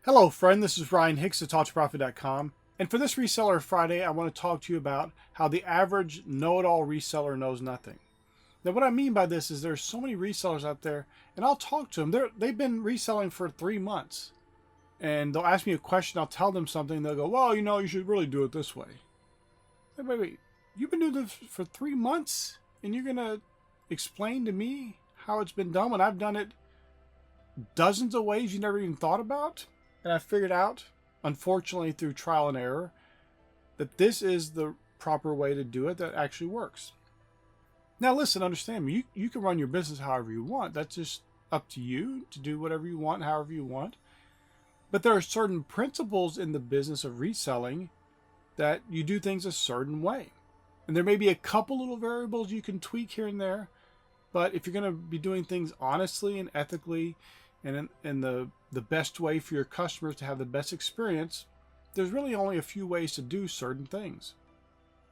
Hello, friend. This is Ryan Hicks at TalkToProfit.com. And for this Reseller Friday, I want to talk to you about how the average know-it-all reseller knows nothing. Now, what I mean by this is there's so many resellers out there, and I'll talk to them. They've been reselling for 3 months. And they'll ask me a question, I'll tell them something, they'll go, well, you should really do it this way. Wait. You've been doing this for 3 months, and you're going to explain to me how it's been done when I've done it dozens of ways you never even thought about? And I figured out, unfortunately through trial and error, that this is the proper way to do it that actually works. Now listen, understand me. You can run your business however you want. That's just up to you to do whatever you want, however you want. But there are certain principles in the business of reselling that you do things a certain way. And there may be a couple little variables you can tweak here and there. But if you're going to be doing things honestly and ethically and in the best way for your customers to have the best experience, there's really only a few ways to do certain things.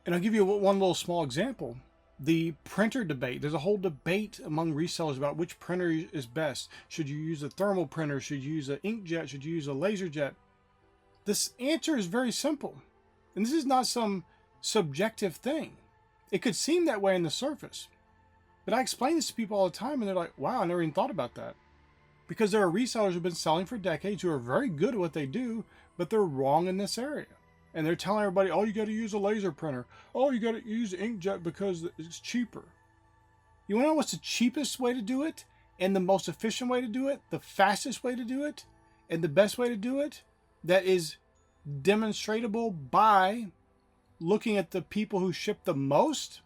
And I'll give you one little small example. The printer debate. There's a whole debate among resellers about which printer is best. Should you use a thermal printer? Should you use an inkjet? Should you use a laser jet? This answer is very simple. And this is not some subjective thing. It could seem that way on the surface. But I explain this to people all the time and they're like, wow, I never even thought about that. Because there are resellers who've been selling for decades who are very good at what they do, but they're wrong in this area. And they're telling everybody, oh, you got to use a laser printer. Oh, you got to use inkjet because it's cheaper. You want to know what's the cheapest way to do it? And the most efficient way to do it? The fastest way to do it? And the best way to do it? That is demonstratable by looking at the people who ship the most?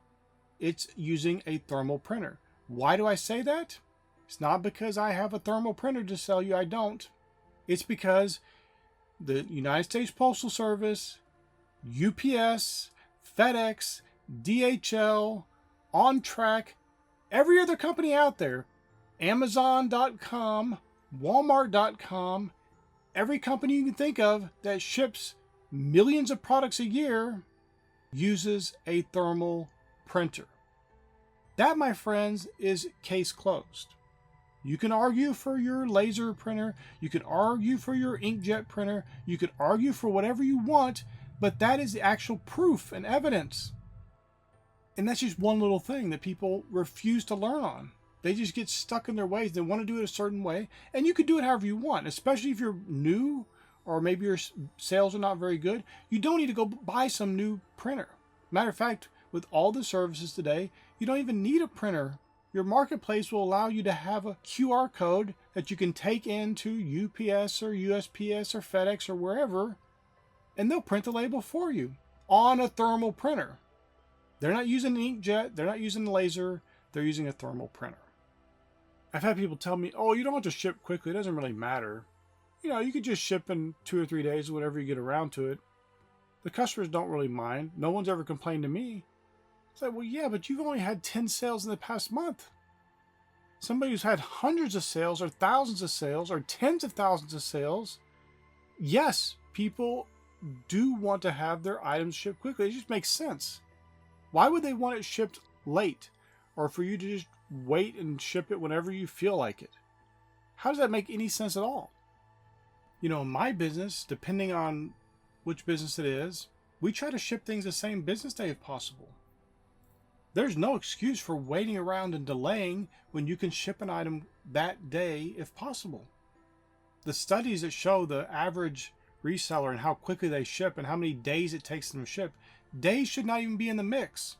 It's using a thermal printer. Why do I say that? It's not because I have a thermal printer to sell you. I don't. It's because the United States Postal Service, UPS, FedEx, DHL, OnTrack, every other company out there, Amazon.com, Walmart.com, every company you can think of that ships millions of products a year uses a thermal printer. That, my friends, is case closed. You can argue for your laser printer, you can argue for your inkjet printer, you can argue for whatever you want, but that is the actual proof and evidence. And that's just one little thing that people refuse to learn on. They just get stuck in their ways. They want to do it a certain way, and you can do it however you want, especially if you're new or maybe your sales are not very good. You don't need to go buy some new printer. Matter of fact, with all the services today, you don't even need a printer. Your marketplace will allow you to have a QR code that you can take into UPS or USPS or FedEx or wherever, and they'll print the label for you on a thermal printer. They're not using an inkjet, they're not using a laser, they're using a thermal printer. I've had people tell me, oh, you don't have to ship quickly, it doesn't really matter. You could just ship in 2 or 3 days, whenever you get around to it. The customers don't really mind. No one's ever complained to me. It's like, well, yeah, but you've only had 10 sales in the past month. Somebody who's had hundreds of sales or thousands of sales or tens of thousands of sales, yes, people do want to have their items shipped quickly. It just makes sense. Why would they want it shipped late or for you to just wait and ship it whenever you feel like it? How does that make any sense at all? In my business, depending on which business it is, we try to ship things the same business day if possible. There's no excuse for waiting around and delaying when you can ship an item that day if possible. The studies that show the average reseller and how quickly they ship and how many days it takes them to ship, days should not even be in the mix.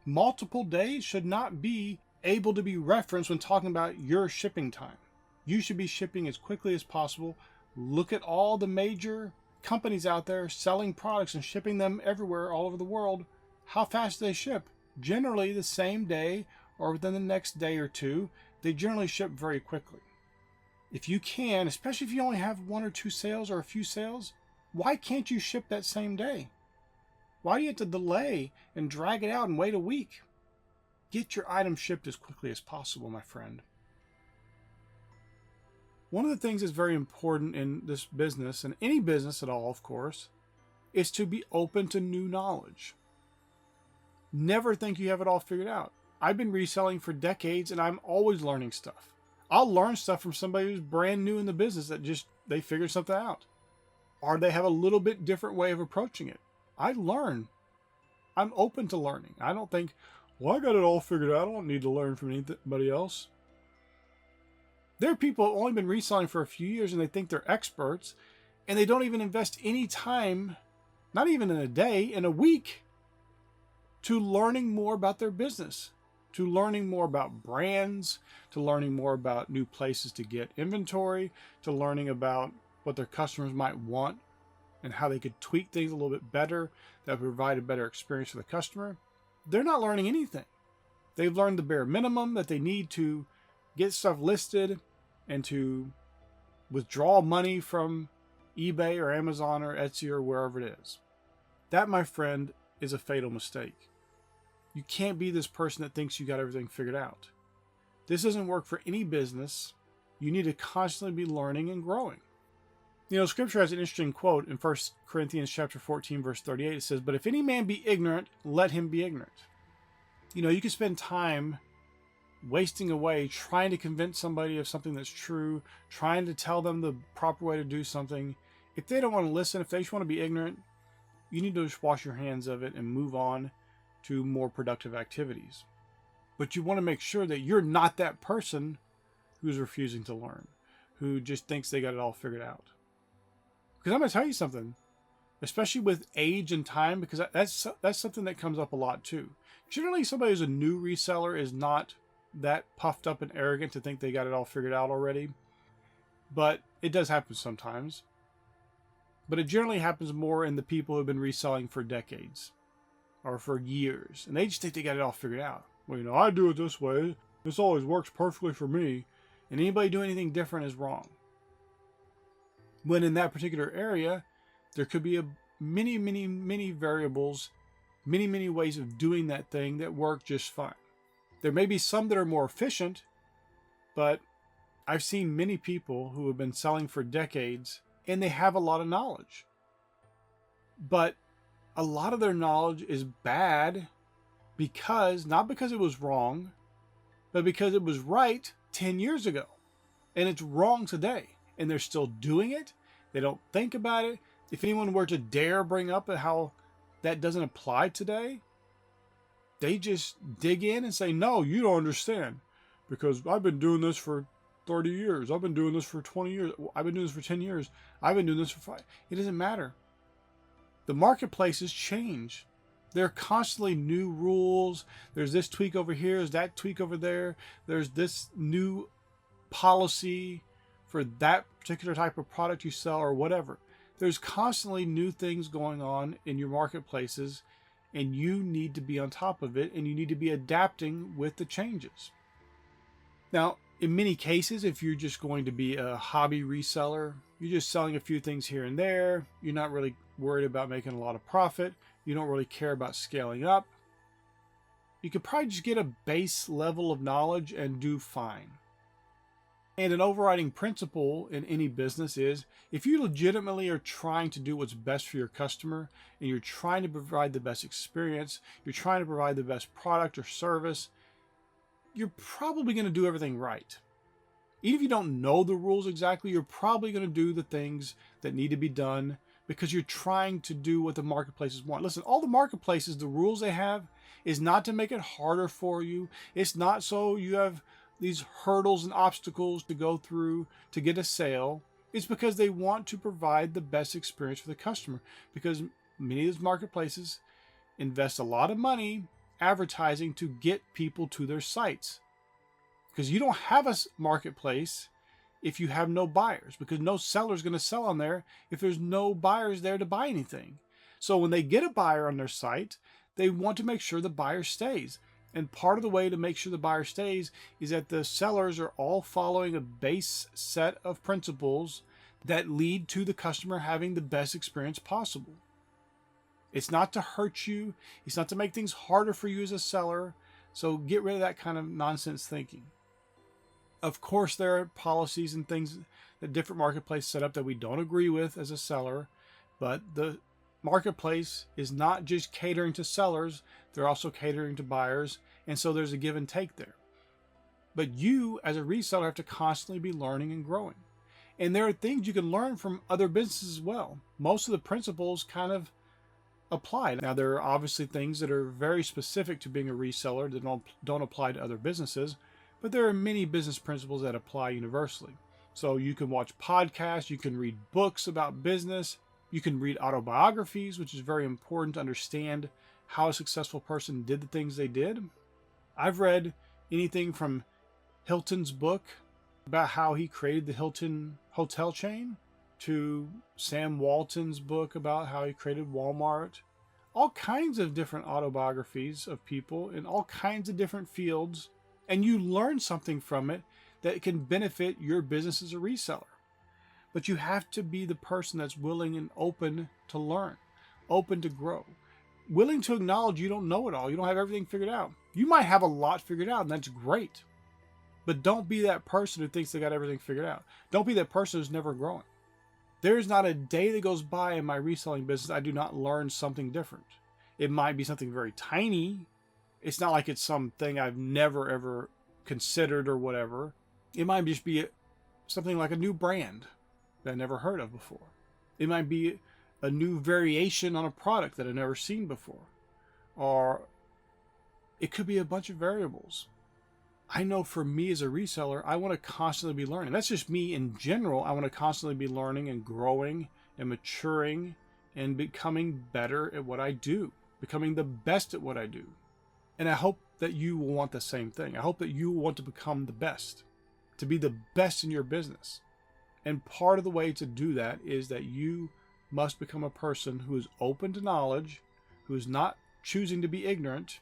Multiple days should not be able to be referenced when talking about your shipping time. You should be shipping as quickly as possible. Look at all the major companies out there selling products and shipping them everywhere all over the world. How fast do they ship? Generally the same day or within the next day or two. They generally ship very quickly. If you can, especially if you only have 1 or 2 sales or a few sales, why can't you ship that same day? Why do you have to delay and drag it out and wait a week? Get your item shipped as quickly as possible, my friend. One of the things that's very important in this business, and any business at all, of course, is to be open to new knowledge. Never think you have it all figured out. I've been reselling for decades and I'm always learning stuff. I'll learn stuff from somebody who's brand new in the business that just, they figured something out. or they have a little bit different way of approaching it. I learn. I'm open to learning. I don't think, well, I got it all figured out. I don't need to learn from anybody else. There are people who have only been reselling for a few years and they think they're experts, and they don't even invest any time, not even in a day, in a week, to learning more about their business, to learning more about brands, to learning more about new places to get inventory, to learning about what their customers might want and how they could tweak things a little bit better that would provide a better experience for the customer. They're not learning anything. They've learned the bare minimum that they need to get stuff listed and to withdraw money from eBay or Amazon or Etsy or wherever it is. That, my friend, is a fatal mistake. You can't be this person that thinks you got everything figured out. This doesn't work for any business. You need to constantly be learning and growing. You know, Scripture has an interesting quote in 1 Corinthians chapter 14, verse 38. It says, "But if any man be ignorant, let him be ignorant." You know, you can spend time wasting away trying to convince somebody of something that's true, trying to tell them the proper way to do something. If they don't want to listen, if they just want to be ignorant, you need to just wash your hands of it and move on to more productive activities. But you want to make sure that you're not that person who's refusing to learn, who just thinks they got it all figured out. Because I'm going to tell you something, especially with age and time, because that's something that comes up a lot too. Generally, somebody who's a new reseller is not that puffed up and arrogant to think they got it all figured out already. But it does happen sometimes. But it generally happens more in the people who have been reselling for decades or for years. And they just think they got it all figured out. Well, you know, I do it this way. This always works perfectly for me. And anybody doing anything different is wrong. When in that particular area, there could be many variables, many ways of doing that thing that work just fine. There may be some that are more efficient, but I've seen many people who have been selling for decades and they have a lot of knowledge. But a lot of their knowledge is bad because, not because it was wrong, but because it was right 10 years ago. And it's wrong today. And they're still doing it. They don't think about it. If anyone were to dare bring up how that doesn't apply today, they just dig in and say, no, you don't understand. Because I've been doing this for 30 years. I've been doing this for 20 years. I've been doing this for 10 years. I've been doing this for 5. It doesn't matter. The marketplaces change. There are constantly new rules. There's this tweak over here. There's that tweak over there. There's this new policy for that particular type of product you sell or whatever. There's constantly new things going on in your marketplaces, and you need to be on top of it, and you need to be adapting with the changes. Now, in many cases, if you're just going to be a hobby reseller, you're just selling a few things here and there, you're not really worried about making a lot of profit, you don't really care about scaling up, you could probably just get a base level of knowledge and do fine. And an overriding principle in any business is, if you legitimately are trying to do what's best for your customer and you're trying to provide the best experience, you're trying to provide the best product or service, you're probably going to do everything right. Even if you don't know the rules exactly, you're probably going to do the things that need to be done because you're trying to do what the marketplaces want. Listen, all the marketplaces, the rules they have is not to make it harder for you. It's not so you have these hurdles and obstacles to go through to get a sale. It's because they want to provide the best experience for the customer, because many of these marketplaces invest a lot of money advertising to get people to their sites, because you don't have a marketplace if you have no buyers, because no seller is going to sell on there if there's no buyers there to buy anything. So when they get a buyer on their site, they want to make sure the buyer stays. And part of the way to make sure the buyer stays is that the sellers are all following a base set of principles that lead to the customer having the best experience possible. It's not to hurt you. It's not to make things harder for you as a seller. So get rid of that kind of nonsense thinking. Of course, there are policies and things that different marketplaces set up that we don't agree with as a seller, but the marketplace is not just catering to sellers, they're also catering to buyers, and so there's a give and take there. But you, as a reseller, have to constantly be learning and growing. And there are things you can learn from other businesses as well. Most of the principles kind of apply. Now, there are obviously things that are very specific to being a reseller that don't apply to other businesses, but there are many business principles that apply universally. So you can watch podcasts, you can read books about business, you can read autobiographies, which is very important to understand how a successful person did the things they did. I've read anything from Hilton's book about how he created the Hilton hotel chain to Sam Walton's book about how he created Walmart. All kinds of different autobiographies of people in all kinds of different fields, and you learn something from it that can benefit your business as a reseller. But you have to be the person that's willing and open to learn, open to grow, willing to acknowledge you don't know it all. You don't have everything figured out. You might have a lot figured out, and that's great. But don't be that person who thinks they got everything figured out. Don't be that person who's never growing. There's not a day that goes by in my reselling business I do not learn something different. It might be something very tiny. It's not like it's something I've never ever considered or whatever. It might just be something like a new brand that I never heard of before. It might be a new variation on a product that I've never seen before. Or it could be a bunch of variables. I know for me as a reseller, I want to constantly be learning. That's just me in general. I want to constantly be learning and growing and maturing and becoming better at what I do, becoming the best at what I do. And I hope that you will want the same thing. I hope that you want to become the best, to be the best in your business. And part of the way to do that is that you must become a person who is open to knowledge, who is not choosing to be ignorant,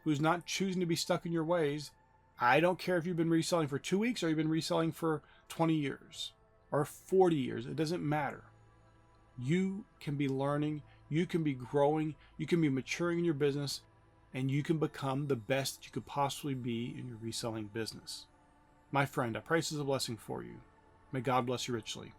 who is not choosing to be stuck in your ways. I don't care if you've been reselling for 2 weeks or you've been reselling for 20 years or 40 years. It doesn't matter. You can be learning, you can be growing, you can be maturing in your business, and you can become the best you could possibly be in your reselling business. My friend, I pray this is a blessing for you. May God bless you richly.